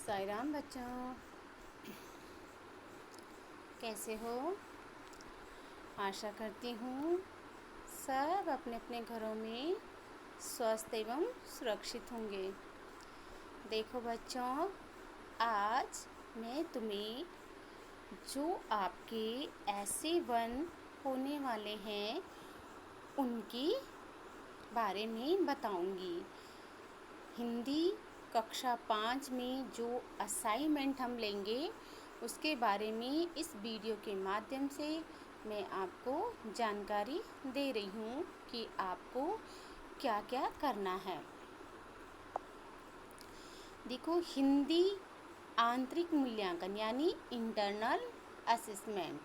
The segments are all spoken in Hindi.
साई राम बच्चों, कैसे हो? आशा करती हूँ सब अपने अपने घरों में स्वस्थ एवं सुरक्षित होंगे। देखो बच्चों, आज मैं तुम्हें जो आपके ऐसे वन होने वाले हैं उनके बारे में बताऊंगी। हिंदी कक्षा 5 में जो असाइनमेंट हम लेंगे उसके बारे में इस वीडियो के माध्यम से मैं आपको जानकारी दे रही हूँ कि आपको क्या क्या करना है। देखो, हिंदी आंतरिक मूल्यांकन यानी इंटरनल असेसमेंट,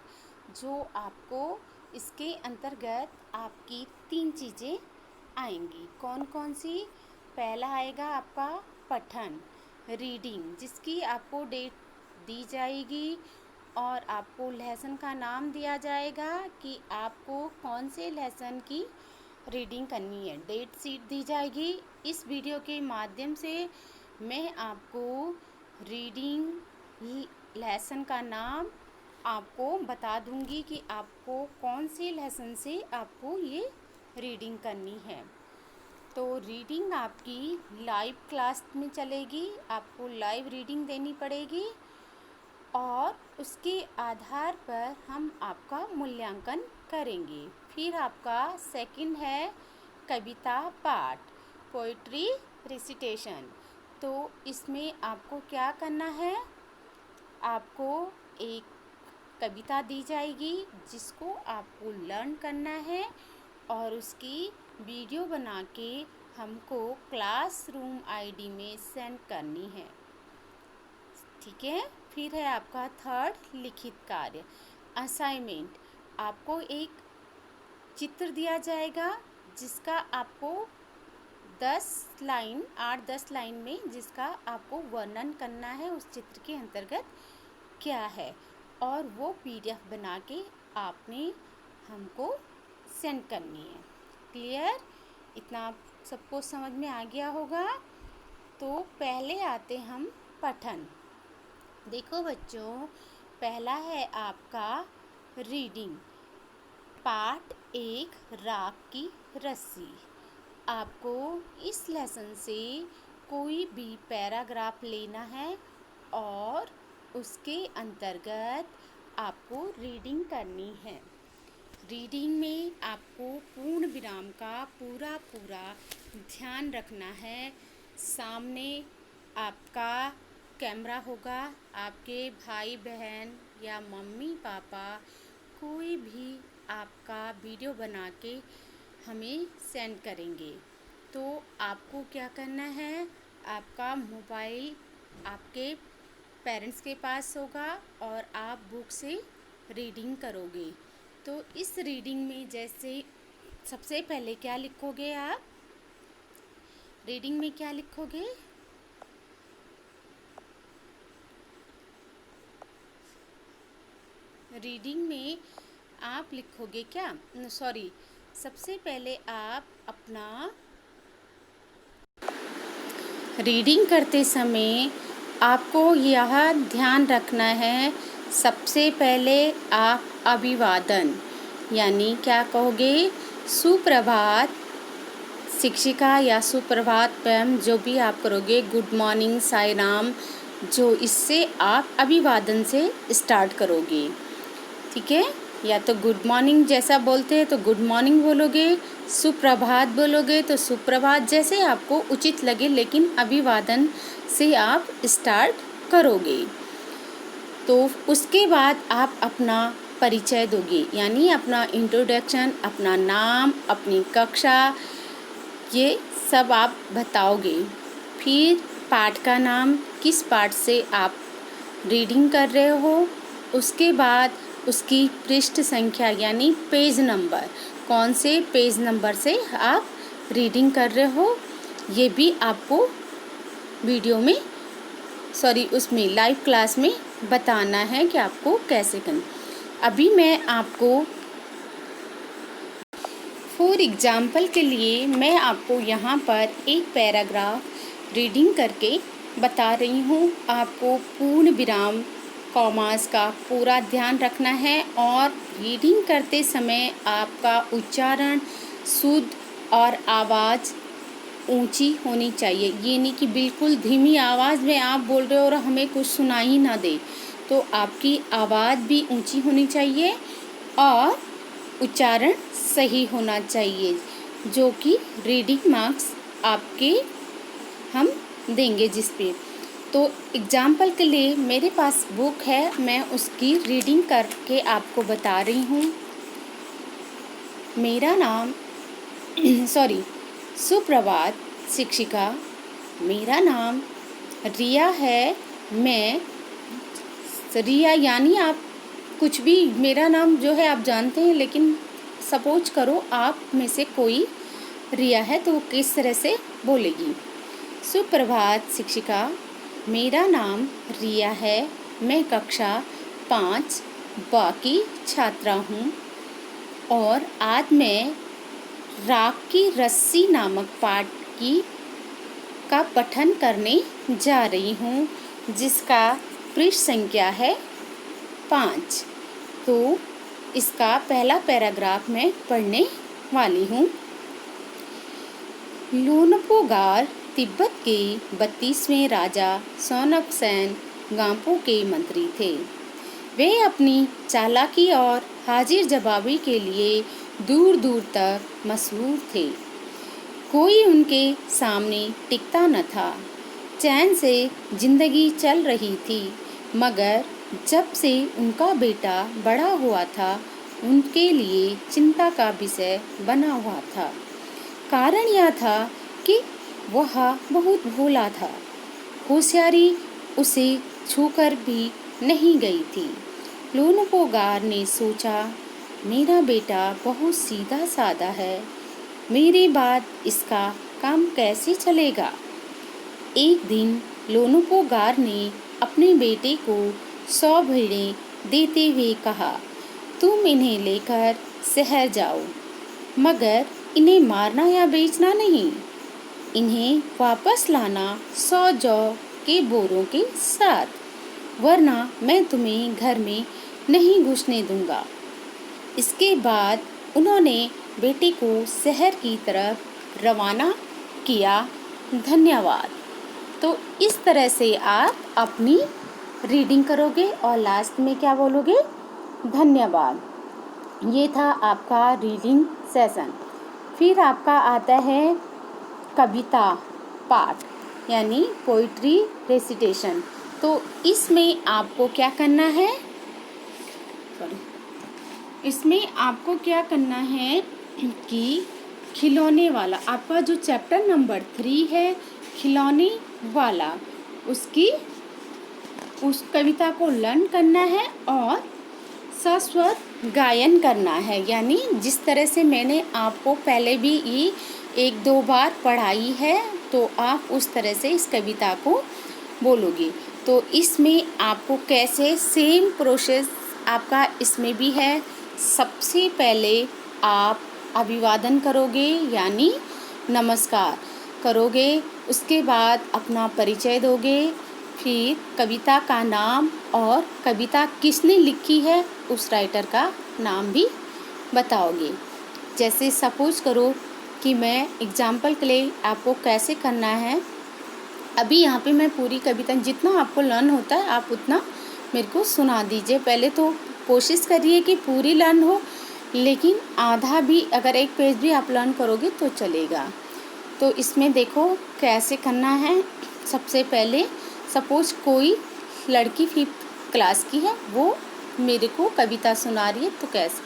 जो आपको इसके अंतर्गत आपकी 3 चीज़ें आएंगी। कौन कौन सी? पहला आएगा आपका पठन, रीडिंग, जिसकी आपको डेट दी जाएगी और आपको लेसन का नाम दिया जाएगा कि आपको कौन से लेसन की रीडिंग करनी है। डेट शीट दी जाएगी। इस वीडियो के माध्यम से मैं आपको रीडिंग लेसन का नाम आपको बता दूंगी कि आपको कौन से लेसन से आपको ये रीडिंग करनी है। तो रीडिंग आपकी लाइव क्लास में चलेगी, आपको लाइव रीडिंग देनी पड़ेगी और उसके आधार पर हम आपका मूल्यांकन करेंगे। फिर आपका सेकंड है कविता पाठ, पोइट्री रिसिटेशन। तो इसमें आपको क्या करना है? आपको एक कविता दी जाएगी जिसको आपको लर्न करना है और उसकी वीडियो बना के हमको क्लासरूम आईडी में सेंड करनी है। ठीक है। फिर है आपका थर्ड लिखित कार्य, असाइनमेंट। आपको एक चित्र दिया जाएगा जिसका आपको 8-10 लाइन में जिसका आपको वर्णन करना है उस चित्र के अंतर्गत क्या है, और वो PDF बना के आपने हमको सेंड करनी है। क्लियर? इतना आप सबको समझ में आ गया होगा। तो पहले आते हम पठन। देखो बच्चों, पहला है आपका रीडिंग, पार्ट 1, राख की रस्सी। आपको इस लेसन से कोई भी पैराग्राफ लेना है और उसके अंतर्गत आपको रीडिंग करनी है। रीडिंग में आपको पूर्ण विराम का पूरा ध्यान रखना है। सामने आपका कैमरा होगा, आपके भाई बहन या मम्मी पापा कोई भी आपका वीडियो बना के हमें सेंड करेंगे। तो आपको क्या करना है? आपका मोबाइल आपके पेरेंट्स के पास होगा और आप बुक से रीडिंग करोगे। तो इस रीडिंग में जैसे सबसे पहले क्या लिखोगे आप? रीडिंग में क्या लिखोगे? रीडिंग में आप लिखोगे क्या? सॉरी, सबसे पहले आप अपना रीडिंग करते समय आपको यह ध्यान रखना है, सबसे पहले आप अभिवादन यानी क्या कहोगे? सुप्रभात शिक्षिका या सुप्रभात मैम, जो भी आप करोगे, गुड मॉर्निंग साई राम, जो इससे आप अभिवादन से स्टार्ट करोगे। ठीक है। या तो गुड मॉर्निंग जैसा बोलते हैं तो गुड मॉर्निंग बोलोगे, सुप्रभात बोलोगे तो सुप्रभात, जैसे आपको उचित लगे, लेकिन अभिवादन से आप स्टार्ट करोगे। तो उसके बाद आप अपना परिचय दोगे, यानी अपना इंट्रोडक्शन, अपना नाम, अपनी कक्षा, ये सब आप बताओगे। फिर पाठ का नाम, किस पाठ से आप रीडिंग कर रहे हो, उसके बाद उसकी पृष्ठ संख्या यानी पेज नंबर, कौन से पेज नंबर से आप रीडिंग कर रहे हो, ये भी आपको वीडियो में उसमें लाइव क्लास में बताना है कि आपको कैसे करना। अभी मैं आपको फॉर एग्जाम्पल के लिए मैं आपको यहाँ पर एक पैराग्राफ रीडिंग करके बता रही हूँ, आपको पूर्ण विराम कॉमास का पूरा ध्यान रखना है और रीडिंग करते समय आपका उच्चारण शुद्ध और आवाज़ ऊंची होनी चाहिए। ये नहीं कि बिल्कुल धीमी आवाज़ में आप बोल रहे हो और हमें कुछ सुनाई ना दे। तो आपकी आवाज़ भी ऊंची होनी चाहिए और उच्चारण सही होना चाहिए, जो कि रीडिंग मार्क्स आपके हम देंगे जिस पे। तो एग्जाम्पल के लिए मेरे पास बुक है, मैं उसकी रीडिंग करके आपको बता रही हूँ। मेरा नाम सुप्रभात शिक्षिका, मेरा नाम रिया है। मैं रिया यानी आप कुछ भी, मेरा नाम जो है आप जानते हैं, लेकिन सपोज करो आप में से कोई रिया है तो वो किस तरह से बोलेगी। सुप्रभात शिक्षिका, मेरा नाम रिया है। मैं कक्षा 5 बाकी छात्रा हूँ और आज मैं राख की रस्सी नामक पाठ का पठन करने जा रही हूँ, जिसका पृष्ठ संख्या है 5। तो इसका पहला पैराग्राफ मैं पढ़ने वाली हूँ। लूनपो गार तिब्बत के 32वें राजा सोनकसेन गाम्पो के मंत्री थे। वे अपनी चालाकी और हाजिर जवाबी के लिए दूर दूर तक मशहूर थे। कोई उनके सामने टिकता न था। चैन से जिंदगी चल रही थी, मगर जब से उनका बेटा बड़ा हुआ था, उनके लिए चिंता का विषय बना हुआ था। कारण यह था कि वह बहुत भोला था। होशियारी उसे छूकर भी नहीं गई थी। लूनपो गार ने सोचा, मेरा बेटा बहुत सीधा साधा है, मेरे बाद इसका काम कैसे चलेगा। एक दिन लूनपो गार ने अपने बेटे को 100 भेड़ें देते हुए कहा, तुम इन्हें लेकर शहर जाओ, मगर इन्हें मारना या बेचना नहीं। इन्हें वापस लाना 100 जौ के बोरों के साथ, वरना मैं तुम्हें घर में नहीं घुसने दूंगा। इसके बाद उन्होंने बेटे को शहर की तरफ रवाना किया। धन्यवाद। तो इस तरह से आप अपनी रीडिंग करोगे और लास्ट में क्या बोलोगे? धन्यवाद। ये था आपका रीडिंग सेशन। फिर आपका आता है कविता पाठ, यानी पोइट्री रेसिटेशन। तो इसमें आपको क्या करना है? इसमें आपको क्या करना है कि खिलौने वाला, आपका जो चैप्टर नंबर 3 है खिलौने वाला, उस कविता को लर्न करना है और सस्वर गायन करना है। यानी जिस तरह से मैंने आपको पहले भी ये 1-2 बार पढ़ाई है, तो आप उस तरह से इस कविता को बोलोगे। तो इसमें आपको कैसे सेम प्रोसेस आपका इसमें भी है। सबसे पहले आप अभिवादन करोगे, यानी नमस्कार करोगे। उसके बाद अपना परिचय दोगे, फिर कविता का नाम और कविता किसने लिखी है उस राइटर का नाम भी बताओगे। जैसे सपोज करो कि मैं एग्जाम्पल के लिए आपको कैसे करना है, अभी यहाँ पे मैं पूरी कविता, जितना आपको लर्न होता है आप उतना मेरे को सुना दीजिए। पहले तो कोशिश करिए कि पूरी लर्न हो, लेकिन आधा भी, अगर एक पेज भी आप लर्न करोगे तो चलेगा। तो इसमें देखो कैसे करना है। सबसे पहले सपोज कोई लड़की 5th क्लास की है, वो मेरे को कविता सुना रही है, तो कैसे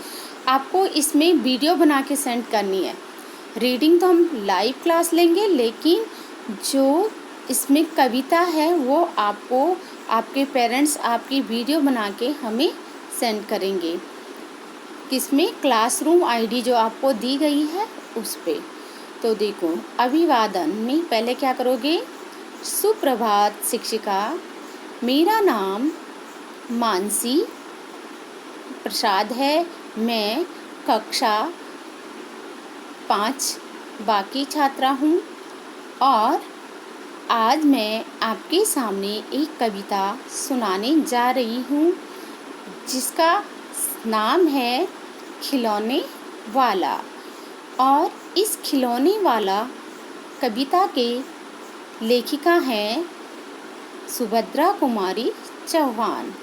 आपको इसमें वीडियो बना के सेंड करनी है। रीडिंग तो हम लाइव क्लास लेंगे, लेकिन जो इसमें कविता है वो आपको आपके पेरेंट्स आपकी वीडियो बना के हमें सेंड करेंगे। किसमें? क्लासरूम आईडी जो आपको दी गई है उस पे। तो देखो, अभिवादन में पहले क्या करोगे? सुप्रभात शिक्षिका, मेरा नाम मानसी प्रसाद है। मैं कक्षा 5 बाकी छात्रा हूँ और आज मैं आपके सामने एक कविता सुनाने जा रही हूँ जिसका नाम है खिलौने वाला। और इस खिलौने वाला कविता के लेखिका हैं सुभद्रा कुमारी चौहान।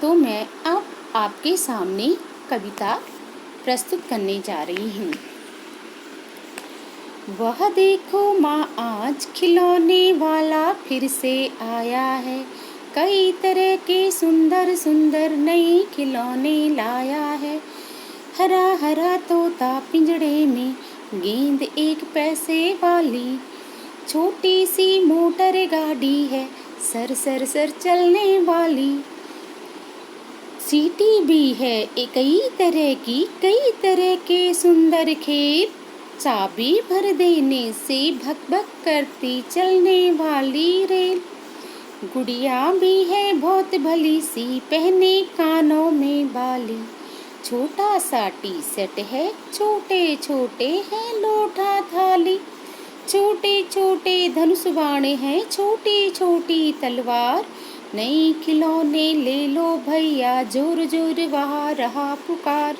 तो मैं अब आपके सामने कविता प्रस्तुत करने जा रही हूँ। वह देखो माँ आज खिलौने वाला फिर से आया है, कई तरह के सुंदर सुंदर नए खिलौने लाया है। हरा हरा तोता पिंजड़े में, गेंद 1 पैसे वाली, छोटी सी मोटर गाड़ी है सर सर सर चलने वाली। सीटी भी है कई तरह के सुंदर खेल, चाबी भर देने से भक भक करती चलने वाली रेल। गुड़िया भी है बहुत भली सी, पहने कानों में बाली, छोटा सा टी सेट है, छोटे छोटे हैं लोटा थाली, छोटे छोटे धनुष बाण हैं, छोटी छोटी तलवार। नई खिलौने ले लो भैया, जोर जोर वहाँ रहा पुकार।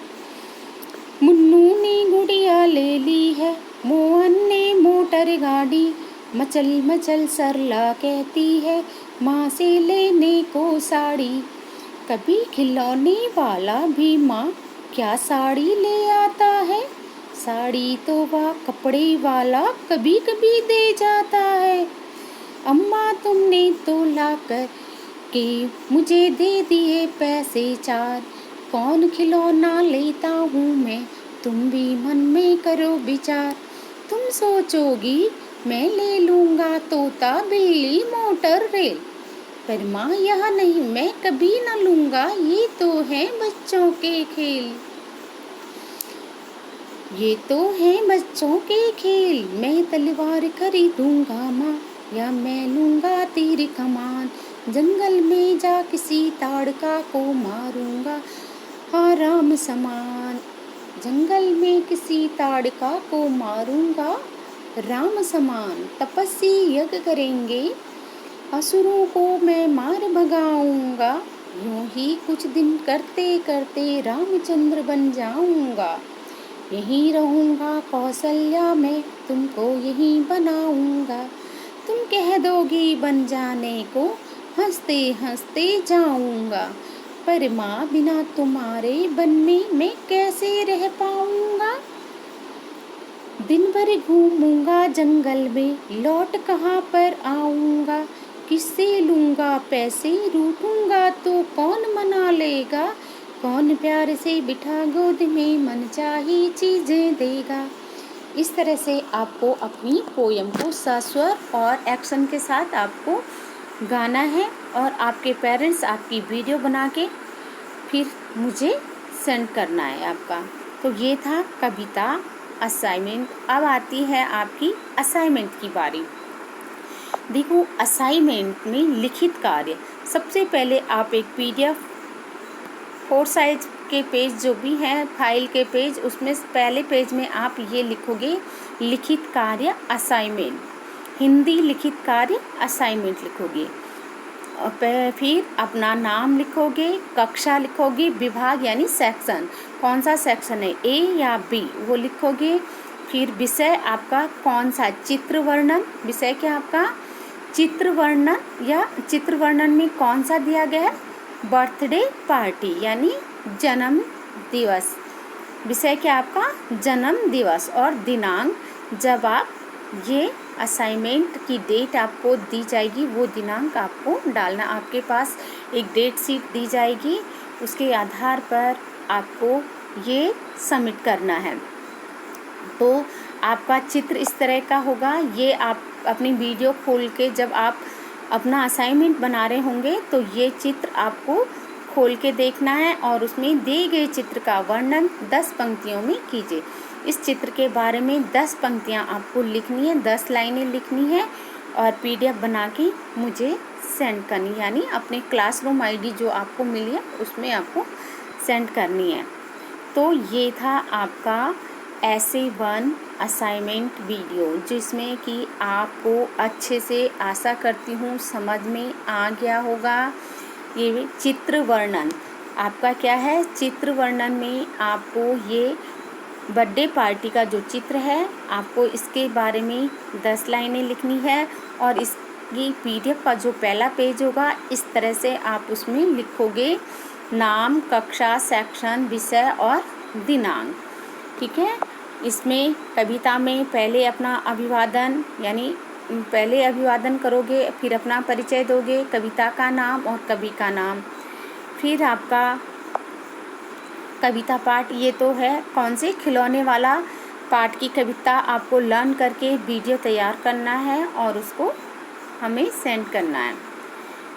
मुन्नू ने गुड़िया ले ली है, मोहन ने मोटर गाड़ी, मचल मचल सरला कहती है माँ से लेने को साड़ी। कभी खिलौने वाला भी माँ क्या साड़ी ले आता है, साड़ी तो वह कपड़े वाला कभी कभी दे जाता है। अम्मा तुमने तो लाकर के मुझे दे दिए पैसे 4, कौन खिलौना लेता हूँ मैं, तुम भी मन में करो विचार। तुम सोचोगी मैं ले लूँगा तोता बिल्ली मोटर रेल, पर माँ यह नहीं मैं कभी न लूँगा, ये तो हैं बच्चों के खेल, ये तो हैं बच्चों के खेल। मैं तलवार खरीदूँगा माँ, या मैं लूँगा तीर कमान, जंगल में जा किसी ताड़का को मारूँगा हाँ राम समान। जंगल में किसी ताड़का को मारूँगा राम समान। तपस्वी यज्ञ करेंगे, असुरों को मैं मार भगाऊँगा, यूं ही कुछ दिन करते करते रामचंद्र बन जाऊँगा। यहीं रहूँगा कौशल्या में, तुमको यहीं बनाऊँगा, तुम कह दोगी बन जाने को, हंसते हंसते जाऊँगा। पर माँ बिना तुम्हारे वन में मैं कैसे रह पाऊँगा। दिन भर घूमूंगा जंगल में, लौट कहाँ पर आऊँगा, किससे लूँगा पैसे, रूठूँगा तो कौन मना लेगा, कौन प्यार से बिठा गोद में मन चाही चीज़ें देगा। इस तरह से आपको अपनी पोयम को सस्वर और एक्शन के साथ आपको गाना है और आपके पेरेंट्स आपकी वीडियो बना के फिर मुझे सेंड करना है आपका। तो ये था कविता असाइनमेंट। अब आती है आपकी असाइनमेंट की बारी। देखो असाइनमेंट में लिखित कार्य, सबसे पहले आप एक PDF 4 साइज के पेज जो भी है फाइल के पेज, उसमें पहले पेज में आप ये लिखोगे लिखित कार्य असाइनमेंट, हिंदी लिखित कार्य असाइनमेंट लिखोगे। फिर अपना नाम लिखोगे, कक्षा लिखोगे, विभाग यानी सेक्शन, कौन सा सेक्शन है A या B वो लिखोगे। फिर विषय आपका कौन सा, चित्र वर्णन, विषय क्या आपका चित्र वर्णन, या चित्र वर्णन में कौन सा दिया गया है, बर्थडे पार्टी यानी जन्म दिवस, विषय क्या आपका जन्म दिवस, और दिनांक जब आप ये असाइनमेंट की डेट आपको दी जाएगी वो दिनांक आपको डालना। आपके पास एक डेट शीट दी जाएगी, उसके आधार पर आपको ये सबमिट करना है। तो आपका चित्र इस तरह का होगा। ये आप अपनी वीडियो खोल के जब आप अपना असाइनमेंट बना रहे होंगे तो ये चित्र आपको खोल के देखना है और उसमें दिए गए चित्र का वर्णन 10 पंक्तियों में कीजिए। इस चित्र के बारे में 10 पंक्तियाँ आपको लिखनी है, 10 लाइनें लिखनी है और PDF बना के मुझे सेंड करनी, यानी अपने क्लासरूम ID जो आपको मिली है उसमें आपको सेंड करनी है। तो ये था आपका ऐसे वन असाइनमेंट वीडियो जिसमें कि आपको अच्छे से, आशा करती हूँ, समझ में आ गया होगा। ये चित्र वर्णन आपका क्या है, चित्र वर्णन में आपको ये बर्थडे पार्टी का जो चित्र है, आपको इसके बारे में 10 लाइनें लिखनी है और इसकी PDF का जो पहला पेज होगा, इस तरह से आप उसमें लिखोगे नाम, कक्षा, सेक्शन, विषय और दिनांक। ठीक है। इसमें कविता में पहले अपना अभिवादन, यानी पहले अभिवादन करोगे, फिर अपना परिचय दोगे, कविता का नाम और कवि का नाम, फिर आपका कविता पाठ। ये तो है कौन से खिलौने वाला पाठ की कविता आपको लर्न करके वीडियो तैयार करना है और उसको हमें सेंड करना है।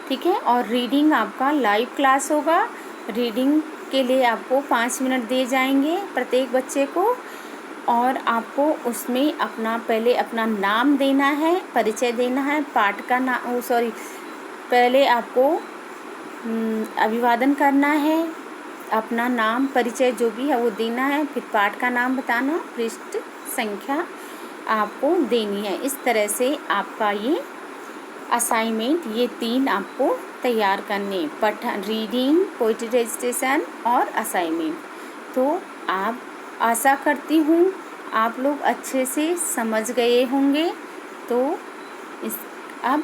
ठीक है। और रीडिंग आपका लाइव क्लास होगा। रीडिंग के लिए आपको 5 मिनट दिए जाएंगे प्रत्येक बच्चे को, और आपको उसमें पहले अपना नाम देना है, परिचय देना है, पाठ का नाम, पहले आपको अभिवादन करना है, अपना नाम, परिचय जो भी है वो देना है, फिर पाठ का नाम बताना, पृष्ठ संख्या आपको देनी है। इस तरह से आपका ये असाइनमेंट, ये 3 आपको तैयार करने, पठन, रीडिंग, पोएट्री रेजिस्ट्रेशन और असाइनमेंट। तो आप, आशा करती हूँ आप लोग अच्छे से समझ गए होंगे। तो अब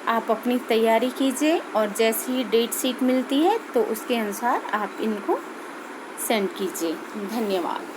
आप अपनी तैयारी कीजिए और जैसी ही डेट शीट मिलती है तो उसके अनुसार आप इनको सेंड कीजिए। धन्यवाद।